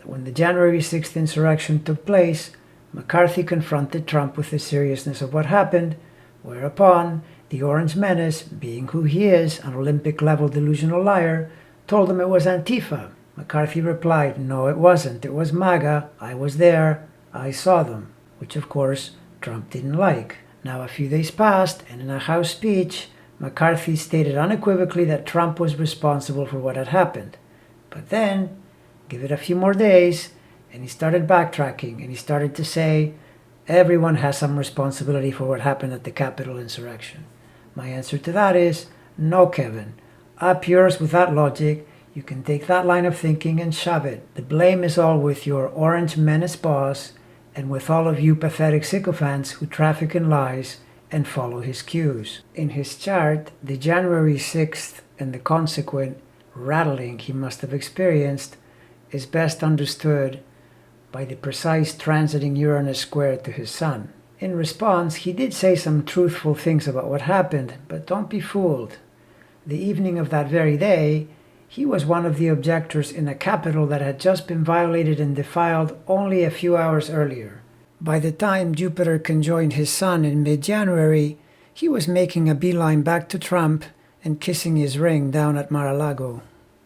when the January 6th insurrection took place, McCarthy confronted Trump with the seriousness of what happened, whereupon the Orange Menace, being who he is, an Olympic-level delusional liar, told him it was Antifa. McCarthy replied, "No, it wasn't. It was MAGA. I was there. I saw them," which of course Trump didn't like. Now a few days passed, and in a House speech, McCarthy stated unequivocally that Trump was responsible for what had happened. But then, give it a few more days, and he started backtracking, and he started to say, everyone has some responsibility for what happened at the Capitol insurrection. My answer to that is, no, Kevin. Up yours with that logic. You can take that line of thinking and shove it. The blame is all with your Orange Menace boss and with all of you pathetic sycophants who traffic in lies and follow his cues. In his chart, the January 6th and the consequent rattling he must have experienced is best understood by the precise transiting Uranus square to his sun. In response, he did say some truthful things about what happened, but don't be fooled. The evening of that very day, he was one of the objectors in a Capitol that had just been violated and defiled only a few hours earlier. By the time Jupiter conjoined his sun in mid-January, he was making a beeline back to Trump and kissing his ring down at Mar-a-Lago.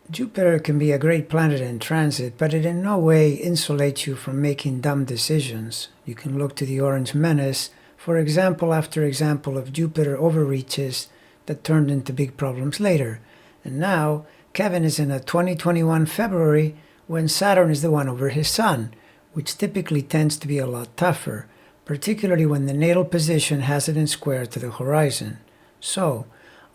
Jupiter can be a great planet in transit, but it in no way insulates you from making dumb decisions. You can look to the Orange Menace for example after example of Jupiter overreaches that turned into big problems later. And now, Kevin is in a 2021 February when Saturn is the one over his sun, which typically tends to be a lot tougher, particularly when the natal position has it in square to the horizon. So,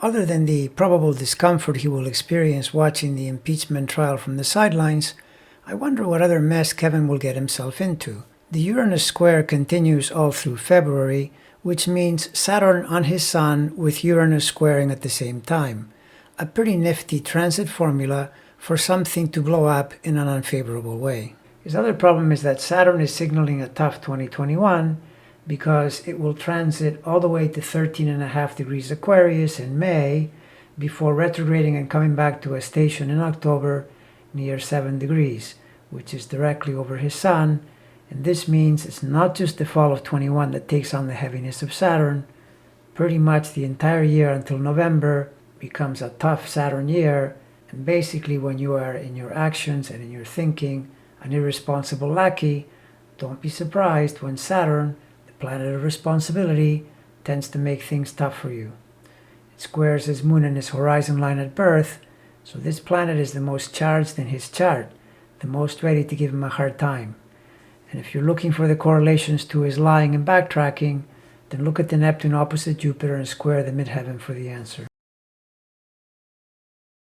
other than the probable discomfort he will experience watching the impeachment trial from the sidelines, I wonder what other mess Kevin will get himself into. The Uranus square continues all through February, which means Saturn on his sun with Uranus squaring at the same time. A pretty nifty transit formula for something to blow up in an unfavorable way. His other problem is that Saturn is signaling a tough 2021 because it will transit all the way to 13.5 degrees Aquarius in May before retrograding and coming back to a station in October near 7 degrees, which is directly over his sun. And this means it's not just the fall of 21 that takes on the heaviness of Saturn. Pretty much the entire year until November becomes a tough Saturn year, and basically when you are in your actions and in your thinking an irresponsible lackey, don't be surprised when Saturn, the planet of responsibility, tends to make things tough for you. It squares his moon and his horizon line at birth, so this planet is the most charged in his chart, the most ready to give him a hard time. And if you're looking for the correlations to his lying and backtracking, then look at the Neptune opposite Jupiter and square the midheaven for the answer.